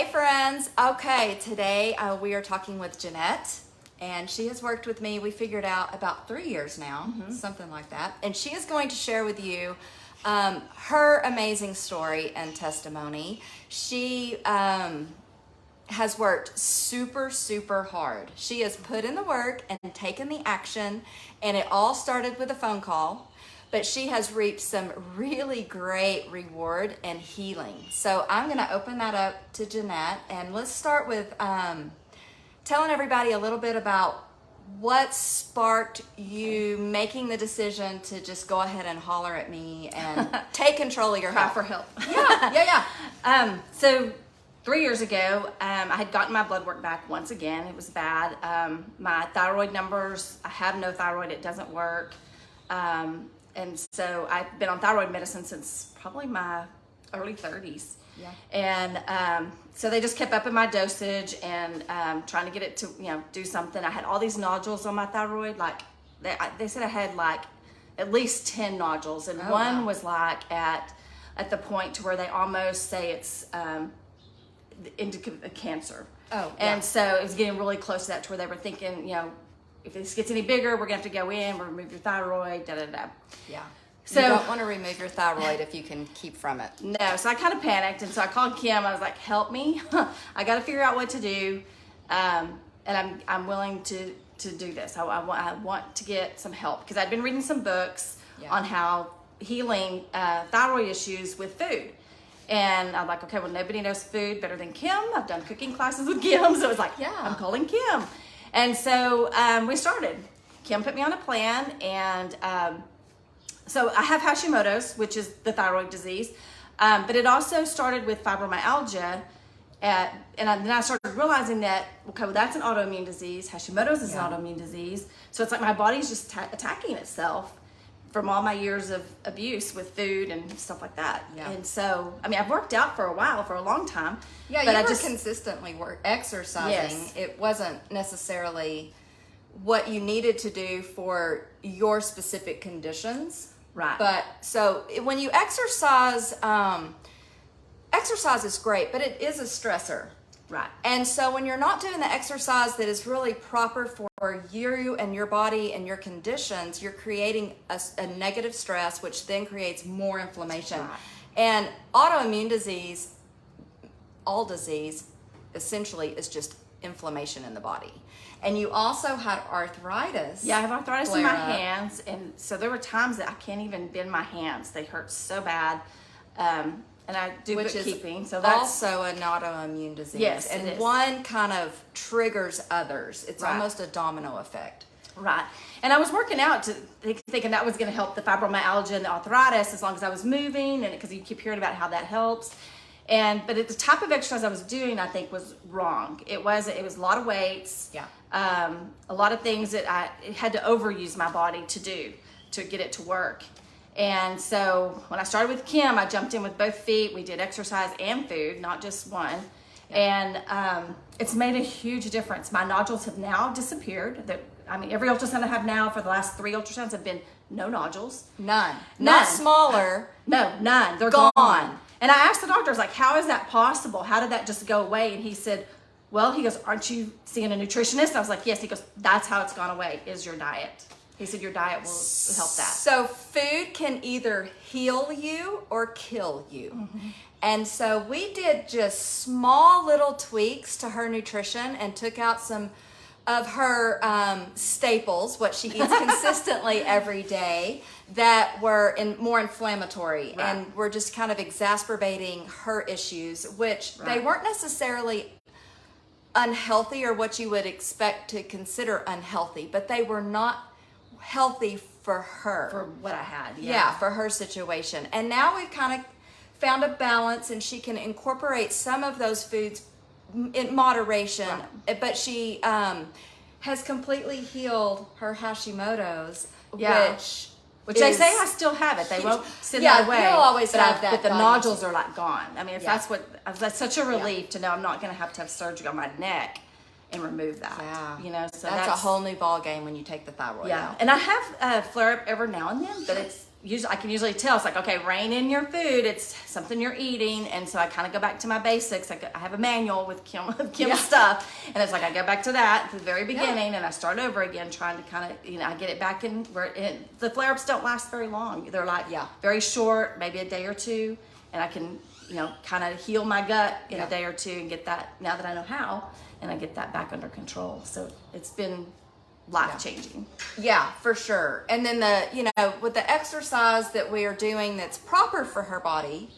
friends. Okay, today we are talking with Janette, and she has worked with me, we figured out, about 3 years now, something like that. And she is going to share with you her amazing story and testimony. She has worked super, super hard. She has put in the work and taken the action, and it all started with a phone call. But she has reaped some really great reward and healing. So I'm going to open that up to Janette, and let's start with telling everybody a little bit about what sparked you making the decision to just go ahead and holler at me and take control of your health. For help. Yeah. So 3 years ago, I had gotten my blood work back once again. It was bad. My thyroid numbers, I have no thyroid. It doesn't work. And so I've been on thyroid medicine since probably my early 30s. Yeah. And so they just kept upping my dosage and trying to get it to, do something. I had all these nodules on my thyroid. Like they said I had like at least 10 nodules. And one was like at the point to where they almost say it's into cancer. Oh, and yeah. so it was getting really close to that, to where they were thinking, if this gets any bigger, we're gonna have to go in, we'll remove your thyroid, Yeah. So you don't want to remove your thyroid if you can keep from it. No, so I kind of panicked, and so I called Kim. I was like, help me. I got to figure out what to do, and I'm willing to do this. I want to get some help, because I'd been reading some books on how healing thyroid issues with food. And I'm like, okay, well, nobody knows food better than Kim. I've done cooking classes with Kim, so it was like, I'm calling Kim. And so we started. Kim put me on a plan, and so I have Hashimoto's, which is the thyroid disease, but it also started with fibromyalgia, and then I started realizing that, okay, well, that's an autoimmune disease. Hashimoto's is an autoimmune disease, so it's like my body's just attacking itself from all my years of abuse with food and stuff like that. Yeah. And so, I mean, I've worked out for a long time. Yeah, but you I were just consistently exercising. Yes. It wasn't necessarily what you needed to do for your specific conditions. Right. But so when you exercise, exercise is great, but it is a stressor. Right. And so when you're not doing the exercise that is really proper for you and your body and your conditions, you're creating a negative stress, which then creates more inflammation. Right. And autoimmune disease, all disease, essentially is just inflammation in the body. And you also had arthritis. Yeah, I have arthritis in my flare up. hands, and so there were times that I can't even bend my hands. They hurt so bad. And I do bookkeeping, so that's also an autoimmune disease. Yes, and it is. one kind of triggers others. It's Right. almost a domino effect. right. And I was working out thinking that was going to help the fibromyalgia and the arthritis, as long as I was moving, and because you keep hearing about how that helps. But the type of exercise I was doing, I think, was wrong. It was a lot of weights. Yeah. A lot of things that I had to overuse my body to do to get it to work. And so when I started with Kim, I jumped in with both feet. We did exercise and food, not just one. And it's made a huge difference. My nodules have now disappeared. Every ultrasound I have now for the last 3 ultrasounds have been no nodules. None. None. Not smaller. No, none. They're gone. And I asked the doctor, I was like, how is that possible? How did that just go away? And he said, well, he goes, aren't you seeing a nutritionist? I was like, yes. He goes, that's how it's gone away, is your diet. He said, your diet will help that. So food can either heal you or kill you. Mm-hmm. And so we did just small little tweaks to her nutrition and took out some of her staples, what she eats consistently every day, that were more inflammatory. Right. And were just kind of exacerbating her issues, which they weren't necessarily unhealthy or what you would expect to consider unhealthy, but they were not healthy for her. For what I had. Yeah, for her situation. And now we've kind of found a balance, and she can incorporate some of those foods in moderation. Right. But she has completely healed her Hashimoto's, which they say I still have it. They won't send that away. You'll always have that. But the nodules are like gone. I mean, that's such a relief to know I'm not going to have surgery on my neck and remove that. Yeah. So that's a whole new ball game when you take the thyroid out. And I have a flare up every now and then, but I can usually tell. It's like, okay, rein in your food. It's something you're eating. And so I kind of go back to my basics. I have a manual with Kim's stuff. And it's like, I go back to that at the very beginning and I start over again, trying to kind of, I get it back in where the flare-ups don't last very long. They're like very short, maybe a day or two. And I can, kind of heal my gut in a day or two and get that, now that I know how, and I get that back under control. So it's been life-changing. Yeah, for sure. And then with the exercise that we are doing that's proper for her body,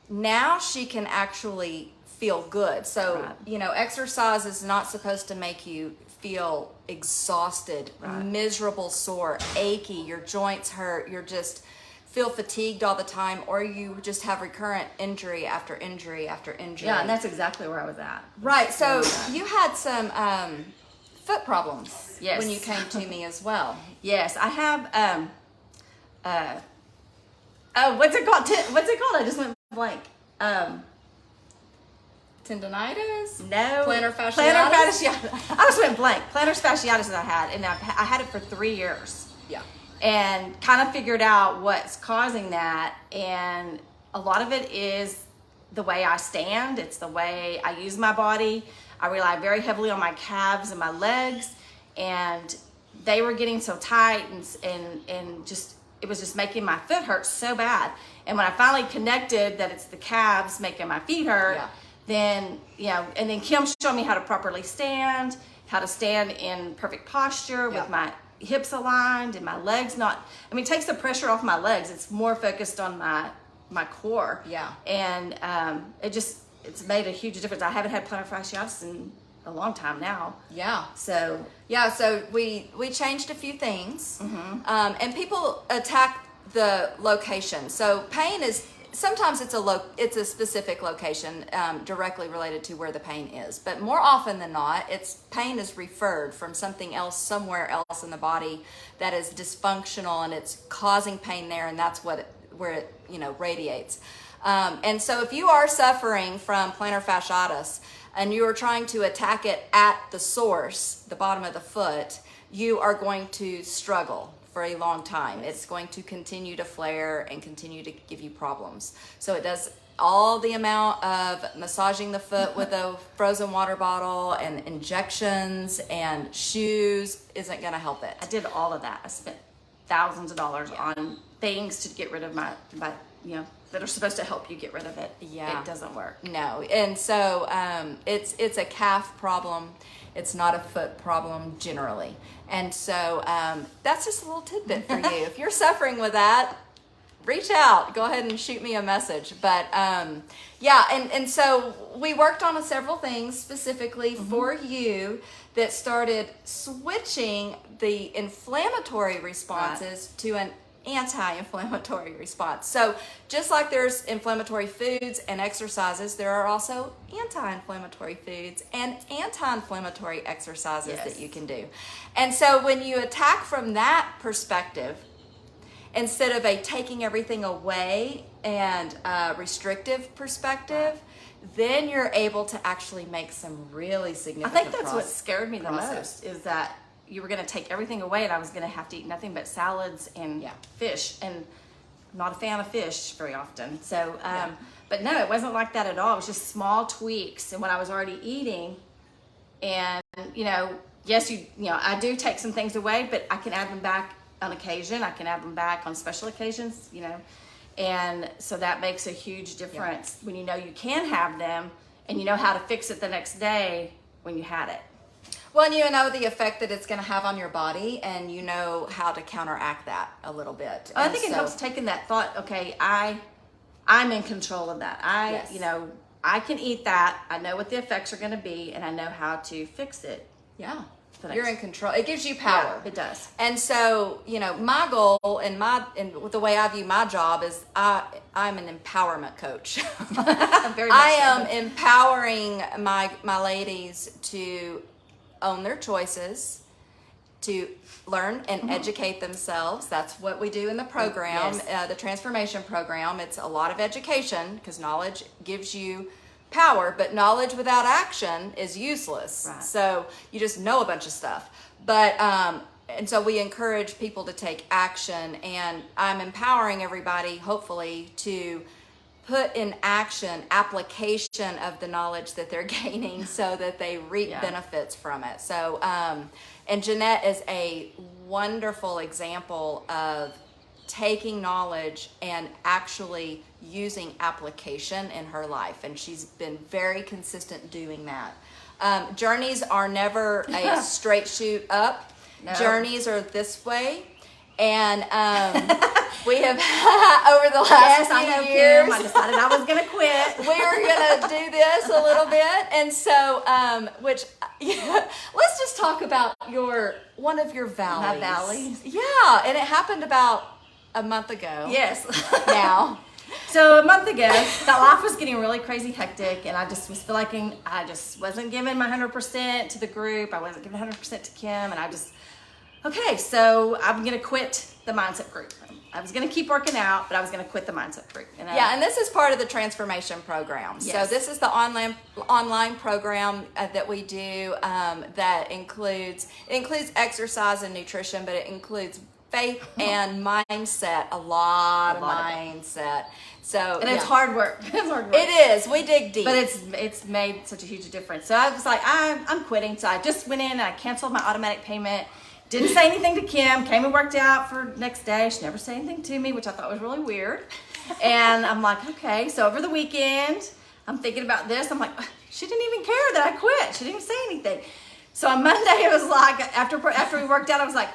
now she can actually feel good. So, exercise is not supposed to make you feel exhausted, miserable, sore, achy, your joints hurt, you're just feel fatigued all the time, or you just have recurrent injury after injury after injury. Yeah, and that's exactly where I was at. Right. So you had some foot problems when you came to me as well. Yes, I have what's it called? I just went blank. Tendonitis? No. Plantar fasciitis? Plantar fasciitis. I just went blank. Plantar fasciitis that I had, and I had it for 3 years. Yeah. And kind of figured out what's causing that, and a lot of it is the way I stand. It's the way I use my body. I rely very heavily on my calves and my legs, and they were getting so tight and just, it was just making my foot hurt so bad. And when I finally connected that it's the calves making my feet hurt, then, and then Kim showed me how to properly stand, how to stand in perfect posture with my hips aligned and my legs it takes the pressure off my legs. It's more focused on my core. Yeah. And it's made a huge difference. I haven't had plantar fasciitis in a long time now. Yeah. So we changed a few things, and people attack the location. So pain is sometimes it's a specific location directly related to where the pain is, but more often than not, pain is referred from something else somewhere else in the body that is dysfunctional, and it's causing pain there, and that's where it radiates. And so if you are suffering from plantar fasciitis and you are trying to attack it at the source, the bottom of the foot, you are going to struggle for a long time. It's going to continue to flare and continue to give you problems. So it does all the amount of massaging the foot with a frozen water bottle and injections and shoes isn't going to help it. I did all of that. I spent thousands of dollars on things to get rid of my that are supposed to help you get rid of it. Yeah. It doesn't work. No. And so it's a calf problem. It's not a foot problem generally. And so that's just a little tidbit for you. If you're suffering with that, reach out. Go ahead and shoot me a message. But and so we worked on several things specifically for you that started switching the inflammatory responses to an anti-inflammatory response. So just like there's inflammatory foods and exercises, there are also anti-inflammatory foods and anti-inflammatory exercises that you can do. And so when you attack from that perspective, instead of a taking everything away and restrictive perspective, then you're able to actually make some really significant I think that's what scared me the most, is that you were going to take everything away and I was going to have to eat nothing but salads and fish, and I'm not a fan of fish very often. So, but no, it wasn't like that at all. It was just small tweaks. And when I was already eating, and yes, I do take some things away, but I can add them back on occasion. I can add them back on special occasions, and so that makes a huge difference when you can have them and you know how to fix it the next day when you had it. Well, and you know the effect that it's going to have on your body, and you know how to counteract that a little bit. I think it helps taking that thought, okay, I'm in control of that. I can eat that. I know what the effects are going to be, and I know how to fix it. Yeah. You're in control. It gives you power. Yeah, it does. And so, my goal and the way I view my job is I'm an empowerment coach. I am empowering my ladies to own their choices, to learn and educate themselves. That's what we do in the program, the transformation program. It's a lot of education because knowledge gives you power, but knowledge without action is useless. Right. So you just know a bunch of stuff. But and so we encourage people to take action, and I'm empowering everybody, hopefully, to put in action application of the knowledge that they're gaining so that they reap benefits from it. So, and Janette is a wonderful example of taking knowledge and actually using application in her life. And she's been very consistent doing that. Journeys are never a straight shoot up. No. Journeys are this way. And we have over the last few years, Kim, I decided I was gonna quit. We were gonna do this a little bit, and so let's just talk about one of your valleys. My valleys, yeah, and it happened about a month ago. Yes, now. So a month ago, that life was getting really crazy hectic, and I just was feeling I just wasn't giving my 100% to the group. I wasn't giving 100% to Kim, and I just. Okay, so I'm gonna quit the mindset group. I was gonna keep working out, but I was gonna quit the mindset group. And this is part of the transformation program. Yes. So this is the online program that we do that includes exercise and nutrition, but it includes faith and mindset, a lot of mindset. So and it's hard work. It's hard work. It is. We dig deep, but it's made such a huge difference. So I was like, I'm quitting. So I just went in and I canceled my automatic payment. Didn't say anything to Kim, came and worked out for next day. She never said anything to me, which I thought was really weird. And I'm like, okay. So over the weekend, I'm thinking about this. I'm like, she didn't even care that I quit. She didn't even say anything. So on Monday, it was like, after we worked out, I was like,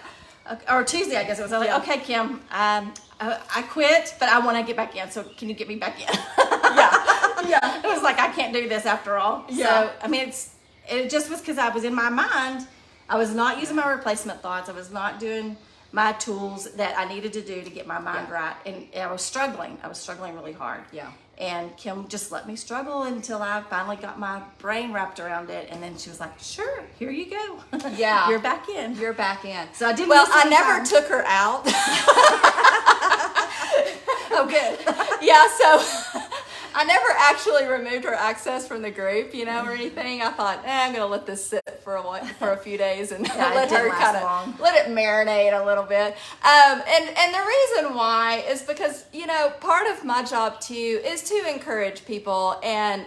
or Tuesday, I guess it was. I was like, okay, Kim, I quit, but I want to get back in. So can you get me back in? Yeah. It was like, I can't do this after all. Yeah. So, I mean, it just was because I was in my mind. I was not using my replacement thoughts. I was not doing my tools that I needed to do to get my mind right. And I was struggling. I was struggling really hard. Yeah. And Kim just let me struggle until I finally got my brain wrapped around it. And then she was like, sure, here you go. Yeah. You're back in. You're back in. So I didn't. Well, I never took her out. Oh, good. Yeah, so I never actually removed her access from the group, or anything. I thought, I'm going to let this sit for a few days and let her let it marinate a little bit. And the reason why is because, part of my job too is to encourage people and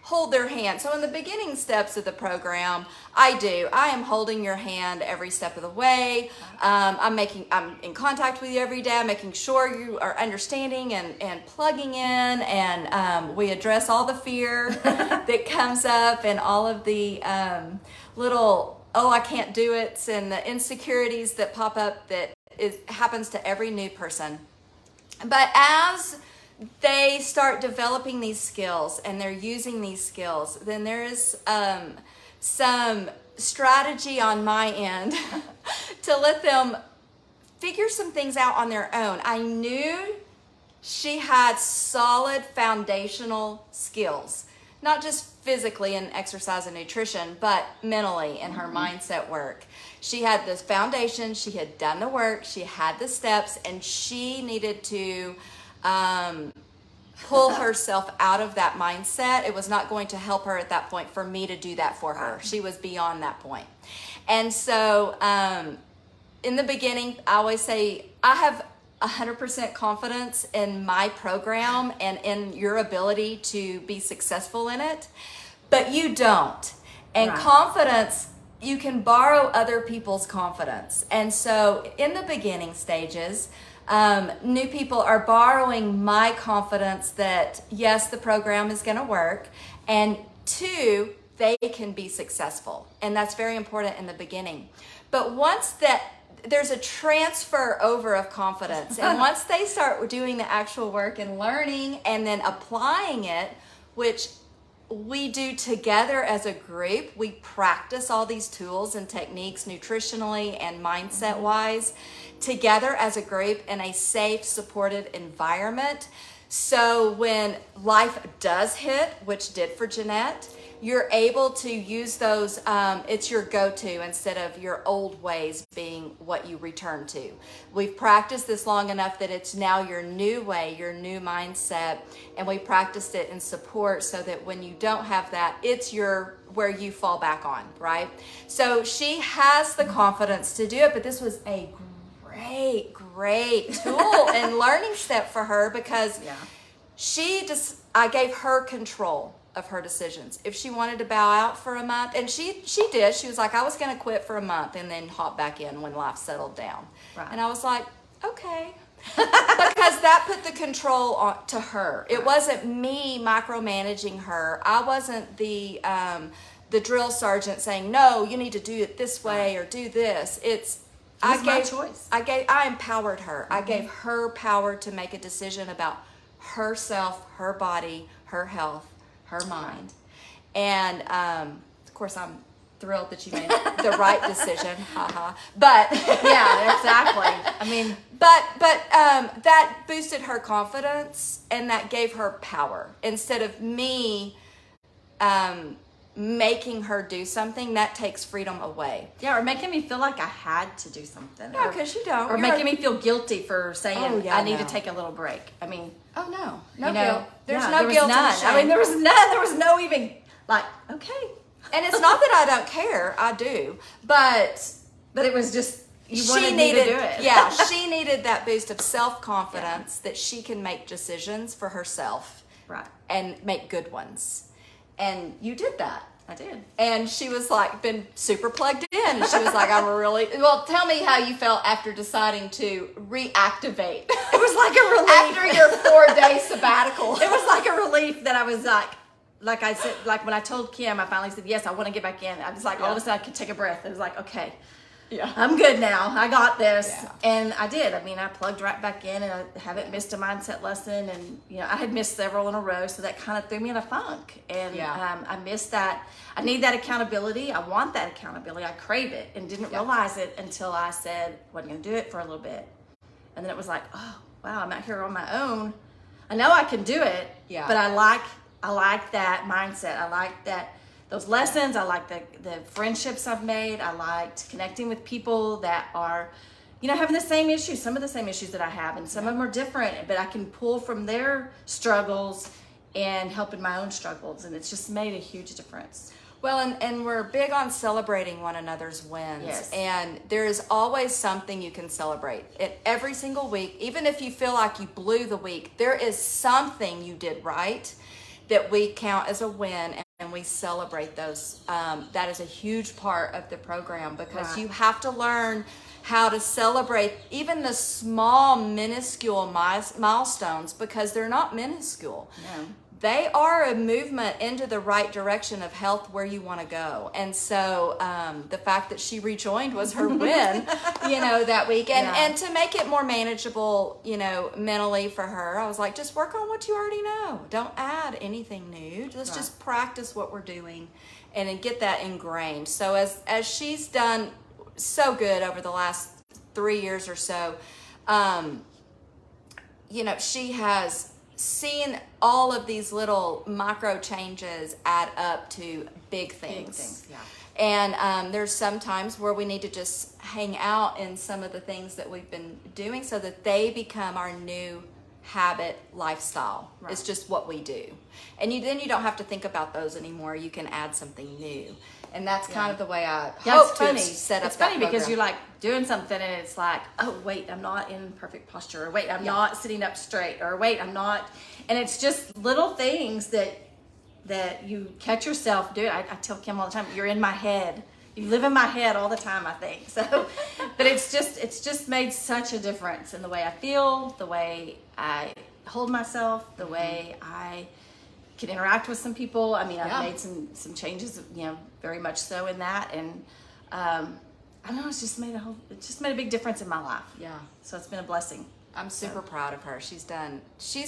hold their hand. So in the beginning steps of the program, I am holding your hand every step of the way. I'm in contact with you every day. I'm making sure you are understanding and plugging in, and we address all the fear that comes up and all of the little, I can't do it, and the insecurities that pop up that happens to every new person. But as they start developing these skills and they're using these skills, then there is some strategy on my end to let them figure some things out on their own. I knew she had solid foundational skills, not just physically in exercise and nutrition, but mentally in her mindset work. She had this foundation, she had done the work, she had the steps, and she needed to pull herself out of that mindset. It was not going to help her at that point for me to do that for her. She was beyond that point. And so in the beginning, I always say, I have 100% confidence in my program and in your ability to be successful in it, but you don't. And confidence, you can borrow other people's confidence. And so in the beginning stages, new people are borrowing my confidence that yes, the program is going to work, and two, they can be successful. And that's very important in the beginning. But once there's a transfer over of confidence, and once they start doing the actual work and learning and then applying it, which we do together as a group, we practice all these tools and techniques nutritionally and mindset wise together as a group in a safe, supported environment. So when life does hit, which did for Janette, you're able to use those, it's your go-to instead of your old ways being what you return to. We've practiced this long enough that it's now your new way, your new mindset, and we practiced it in support so that when you don't have that, it's where you fall back on, right? So she has the confidence to do it, but this was a great tool and learning step for her because I gave her control of her decisions. If she wanted to bow out for a month, and she did, she was like, I was going to quit for a month and then hop back in when life settled down. Right. And I was like, okay. Because that put the control on to her. It wasn't me micromanaging her. I wasn't the drill sergeant saying, no, you need to do it this way or do this. My choice. I empowered her. I gave her power to make a decision about herself, her body, her health, her mind. And of course, I'm thrilled that you made the right decision. Haha. But yeah, exactly. I mean, but that boosted her confidence and that gave her power instead of me making her do something. That takes freedom away. Yeah, or making me feel like I had to do something. No, because you don't. Or making me feel guilty for saying I need to take a little break. I mean, no guilt. There's no there was guilt. None. I mean, there was none. There was no even like, okay. And it's not that I don't care. I do, but it was just you wanted me to do it. Yeah, she needed that boost of self-confidence that she can make decisions for herself, right, and make good ones. And you did that. I did. And she was like, been super plugged in. And she was like, well, tell me how you felt after deciding to reactivate. It was like a relief. After your 4-day sabbatical. It was like a relief that I was like I said, like when I told Kim, I finally said, yes, I want to get back in. I was like, all of a sudden I could take a breath. It was like, okay. Yeah, I'm good now. I got this. Yeah. And I did. I mean, I plugged right back in and I haven't missed a mindset lesson. And, I had missed several in a row. So that kind of threw me in a funk. And I missed that. I need that accountability. I want that accountability. I crave it and didn't realize it until I said, wasn't going to do it for a little bit. And then it was like, oh, wow, I'm out here on my own. I know I can do it. Yeah. But I like that mindset. I like those lessons. I like the friendships I've made. I liked connecting with people that are, having the same issues, some of the same issues that I have, and some of them are different, but I can pull from their struggles and help in my own struggles, and it's just made a huge difference. Well, and we're big on celebrating one another's wins. Yes. And there is always something you can celebrate. Every single week, even if you feel like you blew the week, there is something you did right that we count as a win, and we celebrate those. That is a huge part of the program because you have to learn how to celebrate even the small, minuscule milestones because they're not minuscule. No. They are a movement into the right direction of health where you want to go. And so the fact that she rejoined was her win, that week. And to make it more manageable, mentally for her, I was like, just work on what you already know. Don't add anything new. Let's just practice what we're doing and get that ingrained. So as she's done so good over the last 3 years or so, she has seen all of these little micro changes add up to big things. Yeah. And there's some times where we need to just hang out in some of the things that we've been doing so that they become our new habit lifestyle. Right. It's just what we do. And then you don't have to think about those anymore. You can add something new. And that's kind of the way I hope to set up It's funny because you're like doing something and it's like, oh, wait, I'm not in perfect posture. Or wait, I'm not sitting up straight. Or wait, I'm not. And it's just little things that you catch yourself doing. I tell Kim all the time, you're in my head. You live in my head all the time, I think. So, but it's just made such a difference in the way I feel, the way I hold myself, the way I can interact with some people. I mean, I've made some changes, very much so in that. And I don't know, it's just made a big difference in my life. Yeah. So it's been a blessing. I'm super proud of her. She's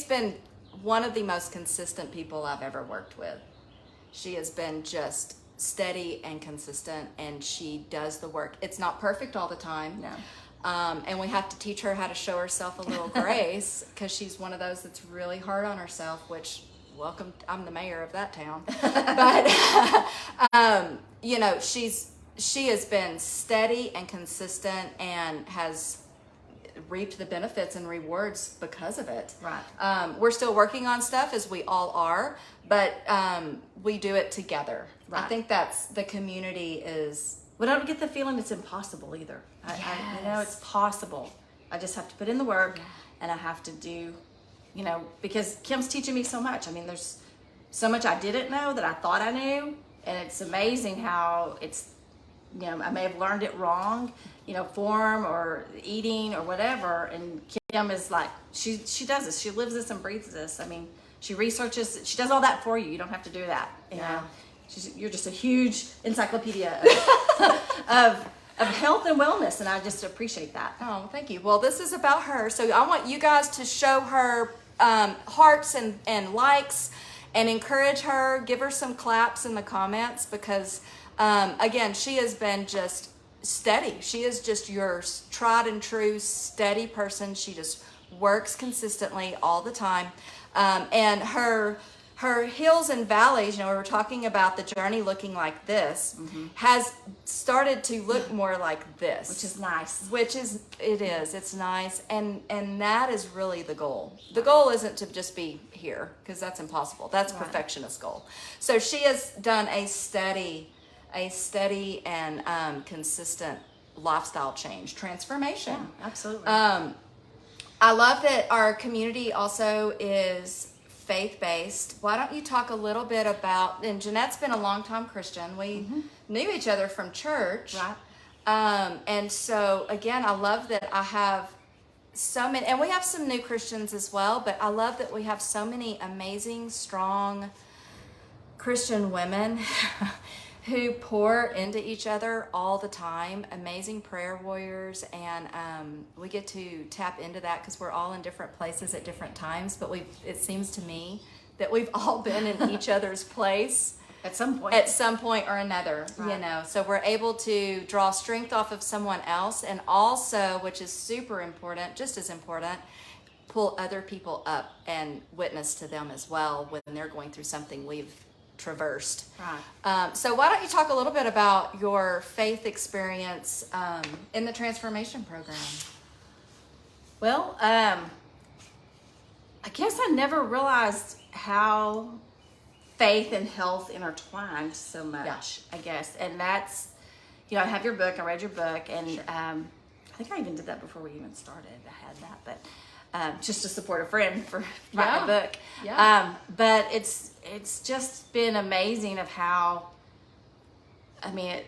been one of the most consistent people I've ever worked with. She has been just steady and consistent, and she does the work. It's not perfect all the time. No. And we have to teach her how to show herself a little grace because she's one of those that's really hard on herself, which welcome. I'm the mayor of that town. But, you know, she has been steady and consistent and has reaped the benefits and rewards because of it. Right. We're still working on stuff, as we all are, but we do it together. Right. I think that's the community is. But I don't get the feeling it's impossible either. You know, it's possible. I just have to put in the work, and I have to do, you know, because Kim's teaching me so much. I mean, there's so much I didn't know that I thought I knew, and it's amazing how it's, you know, I may have learned it wrong, you know, form or eating or whatever, and Kim is like, she does this. She lives this and breathes this. I mean, she researches, she does all that for you. You don't have to do that, you know. You're just a huge encyclopedia of health and wellness, and I just appreciate that. Oh, thank you. Well, this is about her, so I want you guys to show her hearts and likes and encourage her. Give her some claps in the comments because, again, she has been just steady. She is just your tried and true steady person. She just works consistently all the time, and her hills and valleys, you know, we were talking about the journey looking like this, has started to look more like this. Which is nice. It's nice. And that is really the goal. The goal isn't to just be here, because that's impossible. That's perfectionist goal. So she has done a steady and consistent lifestyle change, transformation. Yeah, absolutely. I love that our community also is faith-based. Why don't you talk a little bit about, and Janette's been a long-time Christian. We knew each other from church. Right. And so, again, I love that I have so many, and we have some new Christians as well, but I love that we have so many amazing, strong Christian women who pour into each other all the time, amazing prayer warriors, and we get to tap into that because we're all in different places at different times, but it seems to me that we've all been in each other's place at some point or another, right. You know, so we're able to draw strength off of someone else, and also, which is super important, just as important, pull other people up and witness to them as well when they're going through something we've traversed. Right. So why don't you talk a little bit about your faith experience in the transformation program? Well, I guess I never realized how faith and health intertwined so much, I guess. And that's, you know, I have your book, I read your book, and I think I even did that before we even started. I had that, but just to support a friend for writing a book. Yeah. But it's just been amazing of how, I mean,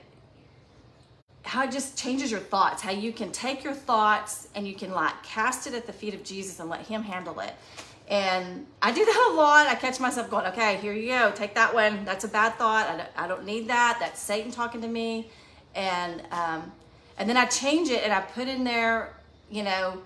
how it just changes your thoughts, how you can take your thoughts and you can like cast it at the feet of Jesus and let him handle it. And I do that a lot. I catch myself going, okay, here you go. Take that one. That's a bad thought. I don't need that. That's Satan talking to me. And then I change it and I put in there, you know,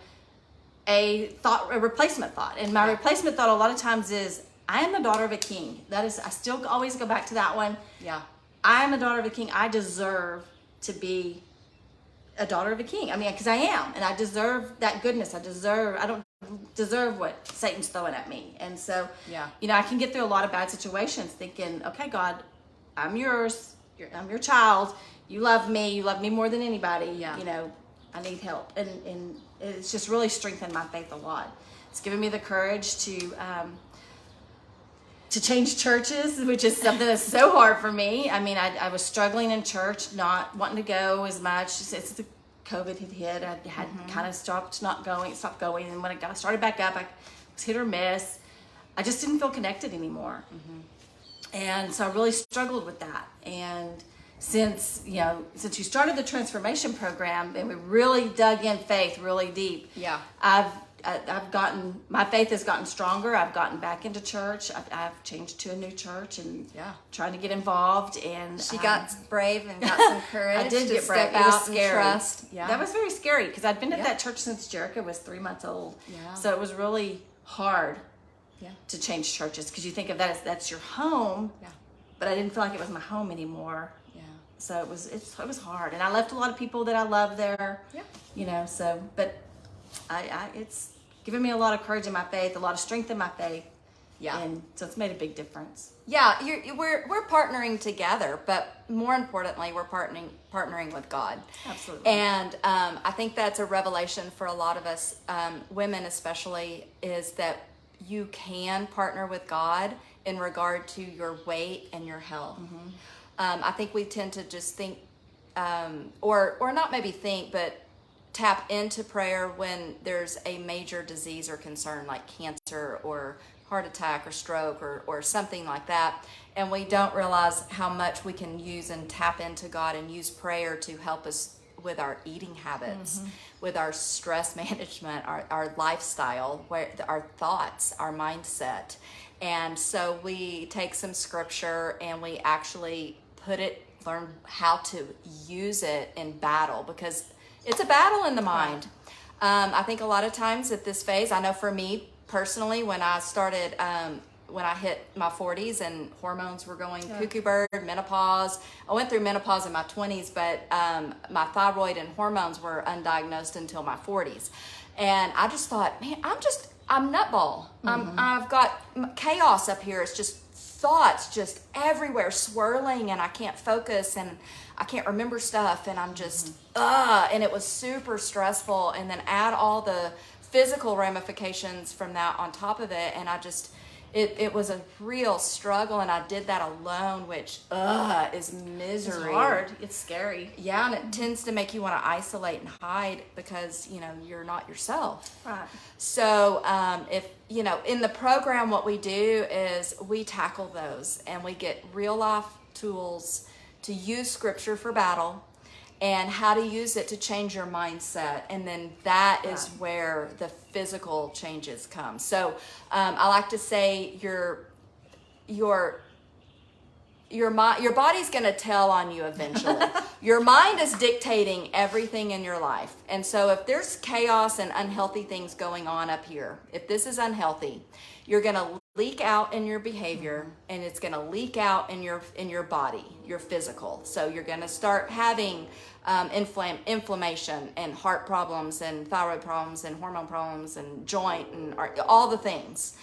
a replacement thought. And my replacement thought a lot of times is, I am the daughter of a king. That is, I still always go back to that one. Yeah. I am a daughter of a king. I deserve to be a daughter of a king. I mean, because I am, and I deserve that goodness. I don't deserve what Satan's throwing at me. And so, you know, I can get through a lot of bad situations thinking, okay, God, I'm yours. I'm your child. You love me. You love me more than anybody. Yeah. You know, I need help. And it's just really strengthened my faith a lot. It's given me the courage to change churches, which is something that's so hard for me. I mean, I was struggling in church, not wanting to go as much. Since the COVID had hit, I had kind of stopped going. And when I started back up, I was hit or miss. I just didn't feel connected anymore. And so I really struggled with that. And since you started the transformation program and we really dug in faith really deep, I've gotten, my faith has gotten stronger. I've gotten back into church. I've changed to a new church and trying to get involved. And she got brave and got some courage. I did to get brave. Step It was out scary. And trust. Yeah. That was very scary because I'd been at that church since Jericho was 3 months old. Yeah. So it was really hard to change churches because you think of that as that's your home. Yeah. But I didn't feel like it was my home anymore. Yeah. So it was hard, and I left a lot of people that I love there. Yeah. You know, but it's given me a lot of courage in my faith, a lot of strength in my faith, Yeah. And so it's made a big difference. Yeah, we're partnering together, but more importantly, we're partnering with God. Absolutely. And I think that's a revelation for a lot of us, women especially, is that you can partner with God in regard to your weight and your health. I think we tend to just think, or not maybe think, but tap into prayer when there's a major disease or concern like cancer or heart attack or stroke or something like that. And we don't realize how much we can use and tap into God and use prayer to help us with our eating habits, with our stress management, our lifestyle, our thoughts, our mindset. And so we take some scripture and we actually learn how to use it in battle, because it's a battle in the mind. I think a lot of times at this phase, I know for me personally, when I started, when I hit my 40s and hormones were going cuckoo bird, menopause. I went through menopause in my 20s, but my thyroid and hormones were undiagnosed until my 40s. And I just thought, man, I'm nutball. I've got chaos up here. It's just thoughts just everywhere swirling, and I can't focus, and I can't remember stuff, and I'm just, and it was super stressful. And then add all the physical ramifications from that on top of it, and I just, it was a real struggle, and I did that alone, which is misery. It's hard. It's scary. Yeah, and it tends to make you want to isolate and hide because you're not yourself. Right. So if in the program, what we do is we tackle those, and we get real life tools to use scripture for battle and how to use it to change your mindset. And then that is where the physical changes come. So I like to say your body's going to tell on you eventually. Your mind is dictating everything in your life. And so if there's chaos and unhealthy things going on up here, if this is unhealthy, you're going to leak out in your behavior, and it's going to leak out in your body, your physical. So you're going to start having inflammation and heart problems and thyroid problems and hormone problems and joint and all the things.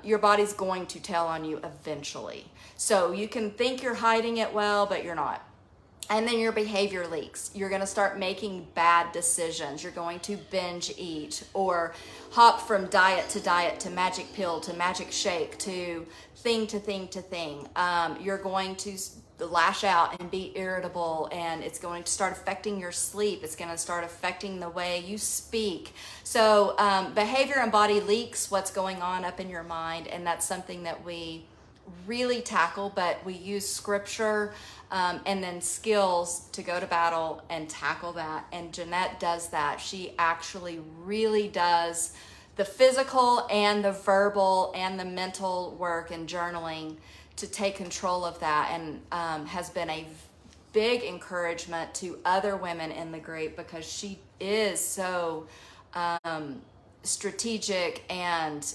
Your body's going to tell on you eventually. So you can think you're hiding it well, but you're not. And then your behavior leaks. You're going to start making bad decisions. You're going to binge eat or hop from diet to magic pill to magic shake to thing to thing to thing. You're going to lash out and be irritable, and it's going to start affecting your sleep. It's going to start affecting the way you speak. So behavior and body leaks what's going on up in your mind, and that's something that we really tackle, but we use scripture and then skills to go to battle and tackle that. And Janette does that. She actually really does the physical and the verbal and the mental work and journaling to take control of that, and has been a big encouragement to other women in the group, because she is so strategic and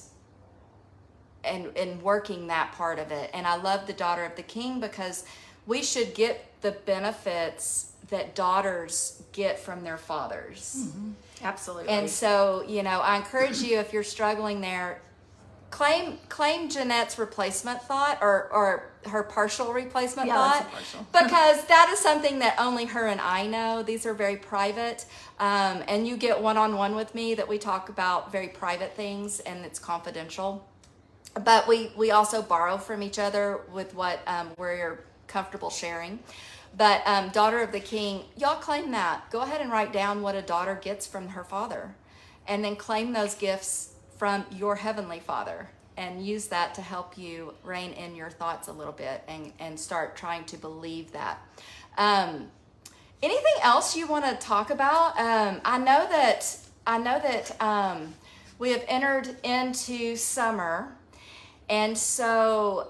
working that part of it. And I love the Daughter of the King, because we should get the benefits that daughters get from their fathers. Absolutely. And so, I encourage you, if you're struggling there, claim Janette's replacement thought or her partial replacement thought. That's a partial. Because that is something that only her and I know. These are very private. And you get one-on-one with me that we talk about very private things, and it's confidential. But we also borrow from each other with what we're comfortable sharing. But Daughter of the King, y'all claim that. Go ahead and write down what a daughter gets from her father, and then claim those gifts from your Heavenly Father, and use that to help you rein in your thoughts a little bit and start trying to believe that. Anything else you want to talk about? I know that we have entered into summer. And so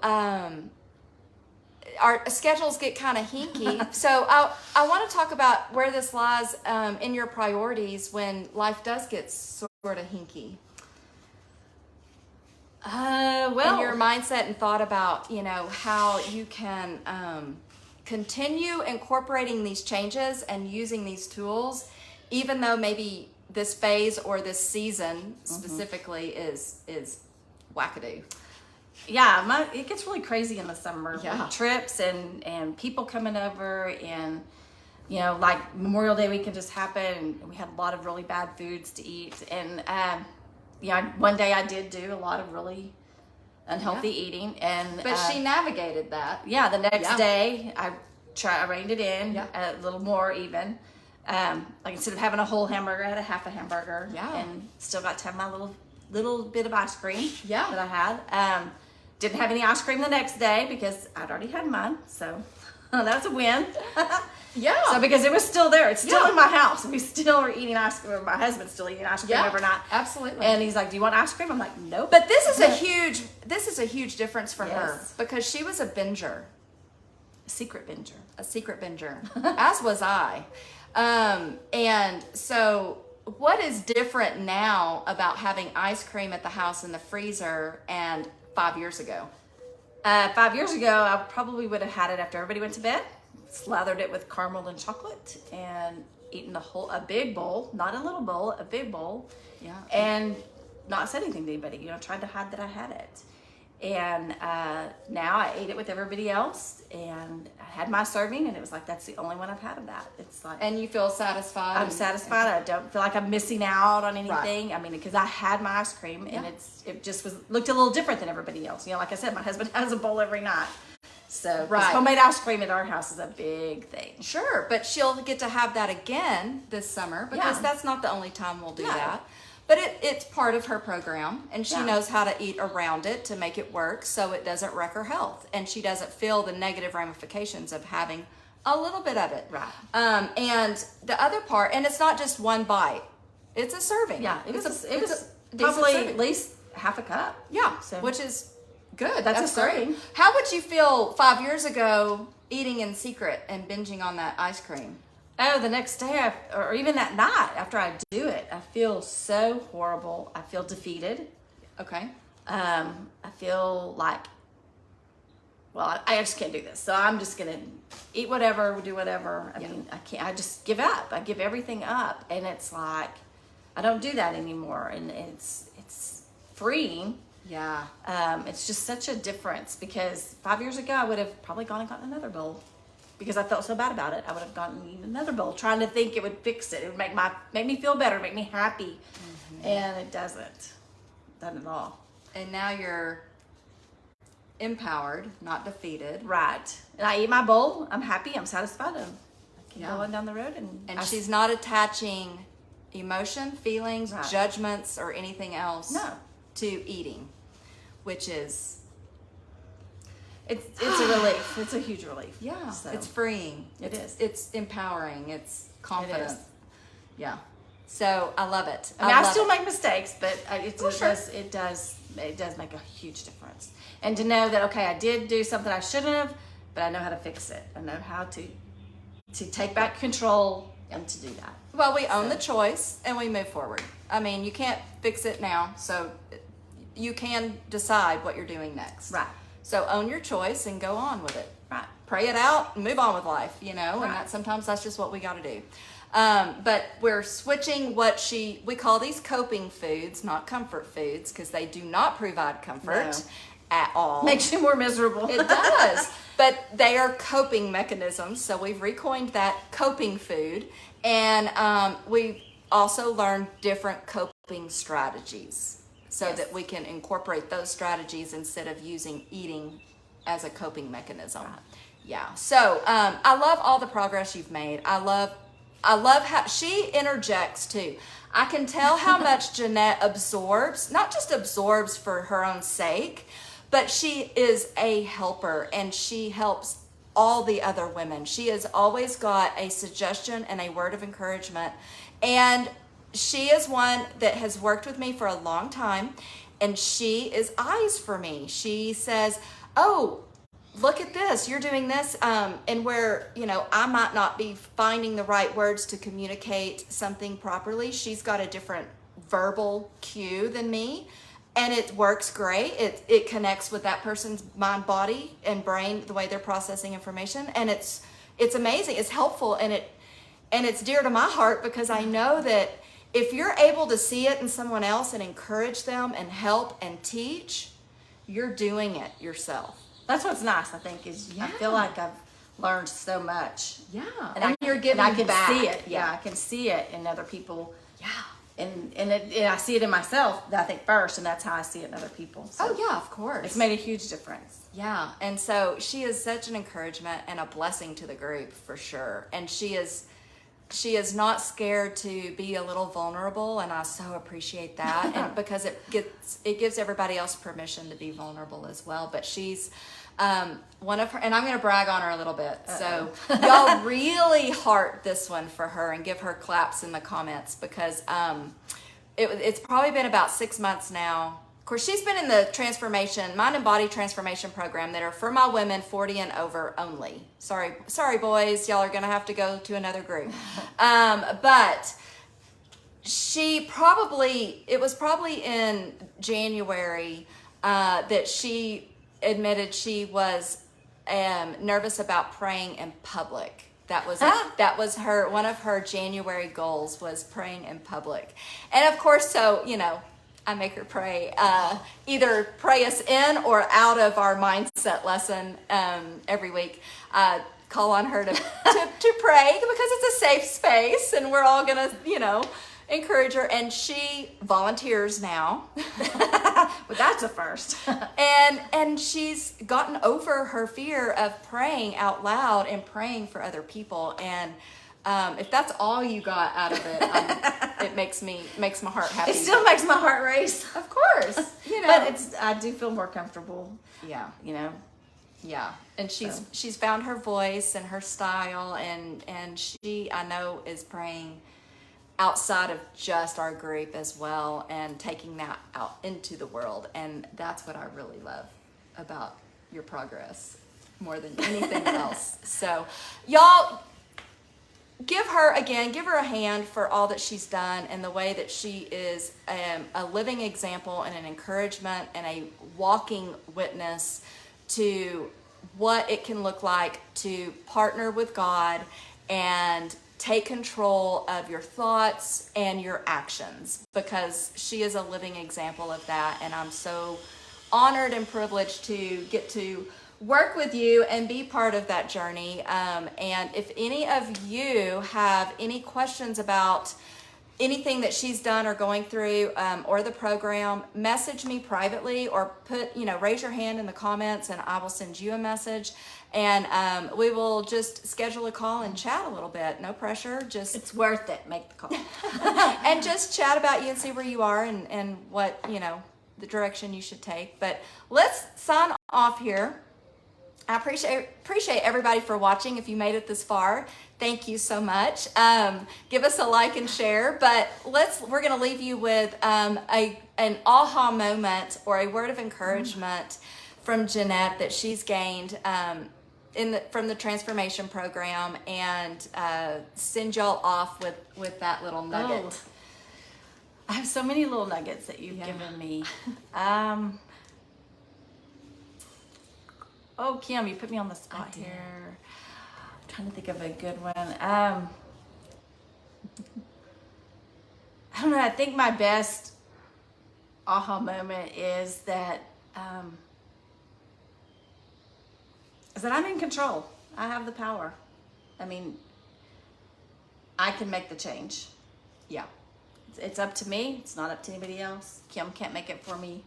our schedules get kind of hinky. So I want to talk about where this lies in your priorities when life does get sort of hinky. In your mindset and thought about, how you can continue incorporating these changes and using these tools, even though maybe this phase or this season specifically is wackadoo. Yeah, it gets really crazy in the summer. Yeah. With trips and people coming over, and like Memorial Day weekend just happened, and we had a lot of really bad foods to eat. And one day I did do a lot of really unhealthy eating, and But she navigated that. yeah, the next day I reined it in Yeah. a little more even. Like instead of having a whole hamburger, I had a half a hamburger. Yeah. And still got to have my little bit of ice cream. Yeah. That I had. Didn't have any ice cream the next day because I'd already had mine. So that was a win. Yeah. So because it was still there, it's still in my house. We still are eating ice cream. My husband's still eating ice cream overnight. Absolutely. And he's like, "Do you want ice cream?" I'm like, "Nope." But this is a huge difference for her Yes. because she was a binger, Secret binger. a secret binger, as was I. And so what is different now about having ice cream at the house in the freezer and 5 years ago? 5 years ago, I probably would have had it after everybody went to bed, slathered it with caramel and chocolate, and eaten a big bowl, not a little bowl, a big bowl. Yeah. And not said anything to anybody, tried to hide that I had it. And now I ate it with everybody else, and I had my serving, and it was like, that's the only one I've had of that. It's like, And you feel satisfied? I'm satisfied. I don't feel like I'm missing out on anything. Right. I mean, because I had my ice cream, and it just looked a little different than everybody else. Like I said, my husband has a bowl every night. So 'cause homemade ice cream at our house is a big thing. Sure, but she'll get to have that again this summer because Yeah. that's not the only time we'll do No. that. But it's part of her program, and she Yeah. knows how to eat around it to make it work so it doesn't wreck her health, and she doesn't feel the negative ramifications of having a little bit of it. Right. And the other part, and it's not just one bite; it's a serving. Yeah, it was decent probably serving. at least half a cup. Yeah, So which is good. That's a great. serving. How would you feel 5 years ago eating in secret and binging on that ice cream? oh, the next day or even that night after I do it, I feel so horrible. I feel defeated. Okay. I feel like, well, I just can't do this. So I'm just gonna eat whatever, do whatever. I mean, I can't. I just give up. I give everything up, and it's like I don't do that anymore, and it's freeing. Yeah. It's just such a difference because 5 years ago I would have probably gone and gotten another bowl because I felt so bad about it. I would have gotten and eaten another bowl, trying to think it would fix it. It would make me feel better, make me happy, and it doesn't at all. And now you're empowered, not defeated. Right. And I eat my bowl. I'm happy. I'm satisfied. I can Yeah. go on down the road And she's not attaching emotion, feelings, Right. judgments, or anything else No. to eating, which is It's a relief. It's a huge relief. So, it's freeing. It is. It's empowering. It's confident. It is. Yeah. So I love it. I mean, I love still it. make mistakes, but sure. it does make a huge difference. And to know that, okay, I did do something I shouldn't have, but I know how to fix it. I know how to take back control and to do that. Well, we own the choice and we move forward. I mean, you can't fix it now, so you can decide what you're doing next. Right. So own your choice and go on with it. Right. Pray it out and move on with life, and Right. sometimes that's just what we got to do. But we're switching we call these coping foods, not comfort foods, because they do not provide comfort No. at all. Makes you more miserable. It does. But they are coping mechanisms. So we've recoined that coping food. And we've also learned different coping strategies so Yes. that we can incorporate those strategies instead of using eating as a coping mechanism. Right. Yeah. So I love all the progress you've made. I love how she interjects too. I can tell how much Janette absorbs, not just absorbs for her own sake, but she is a helper and she helps all the other women. She has always got a suggestion and a word of encouragement. And she is one that has worked with me for a long time, and she is eyes for me. She says, oh, look at this, you're doing this, and where, I might not be finding the right words to communicate something properly, she's got a different verbal cue than me, and it works great. It connects with that person's mind, body, and brain, the way they're processing information, and it's amazing. It's helpful, and it's dear to my heart because I know that if you're able to see it in someone else and encourage them and help and teach, you're doing it yourself. That's what's nice, I think, is I feel like I've learned so much. Yeah. And you're giving I can back. see it. Yeah, I can see it in other people. Yeah. And I see it in myself, I think, first, and that's how I see it in other people. So Oh, yeah, of course. it's made a huge difference. Yeah. And so she is such an encouragement and a blessing to the group for sure. And she is not scared to be a little vulnerable, and I so appreciate that. And because it gives everybody else permission to be vulnerable as well. But she's one of her, and I'm going to brag on her a little bit. So y'all really heart this one for her and give her claps in the comments, because it's probably been about 6 months now. Of course, she's been in the mind and body transformation program that are for my women 40 and over only. Sorry boys, y'all are going to have to go to another group. But it was probably in January that she admitted she was nervous about praying in public. That was one of her January goals, was praying in public. And of course, so, I make her pray, either pray us in or out of our mindset lesson every week. Call on her to pray, because it's a safe space and we're all gonna, encourage her. And she volunteers now. But that's a first. and she's gotten over her fear of praying out loud and praying for other people. And if that's all you got out of it, it makes my heart happy. It still makes my heart race. Of course. But I do feel more comfortable. Yeah. Yeah. And she's found her voice and her style, and she, I know, is praying outside of just our group as well, and taking that out into the world. And that's what I really love about your progress more than anything else. So y'all, give her a hand for all that she's done, and the way that she is a living example and an encouragement and a walking witness to what it can look like to partner with God and take control of your thoughts and your actions, because she is a living example of that. And I'm so honored and privileged to get to work with you and be part of that journey. And if any of you have any questions about anything that she's done or going through, or the program, message me privately, or raise your hand in the comments and I will send you a message. And we will just schedule a call and chat a little bit. No pressure. It's worth it. Make the call. And just chat about you and see where you are and what, the direction you should take. But let's sign off here. I appreciate everybody for watching. If you made it this far, thank you so much. Give us a like and share. But we're going to leave you with an aha moment or a word of encouragement from Janette that she's gained from the transformation program, and send y'all off with that little nugget. Oh, I have so many little nuggets that you've given me. Oh, Kim, you put me on the spot here. I'm trying to think of a good one. I don't know. I think my best aha moment is that I'm in control. I have the power. I mean, I can make the change. Yeah. It's up to me. It's not up to anybody else. Kim can't make it for me,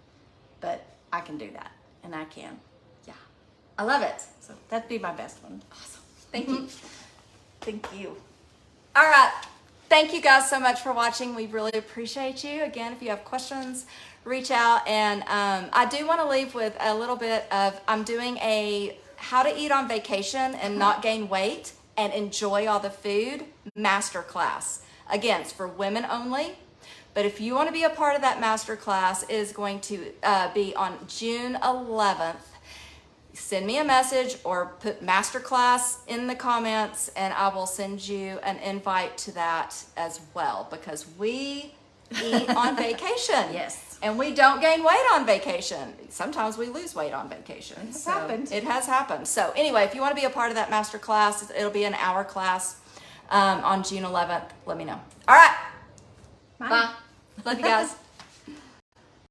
but I can do that, and I can. Yeah. I love it. So that'd be my best one. Awesome. Thank you. Thank you. All right. Thank you guys so much for watching. We really appreciate you. Again, if you have questions, reach out. And I do want to leave with a little bit of, I'm doing a how to eat on vacation and not gain weight and enjoy all the food masterclass. Again, it's for women only. But if you want to be a part of that masterclass, it is going to be on June 11th. Send me a message or put masterclass in the comments, and I will send you an invite to that as well, because we eat on vacation. Yes. And we don't gain weight on vacation. Sometimes we lose weight on vacation. It's happened. It has happened. So anyway, if you want to be a part of that masterclass, it'll be an hour class on June 11th. Let me know. All right. Bye. Bye. Love you guys.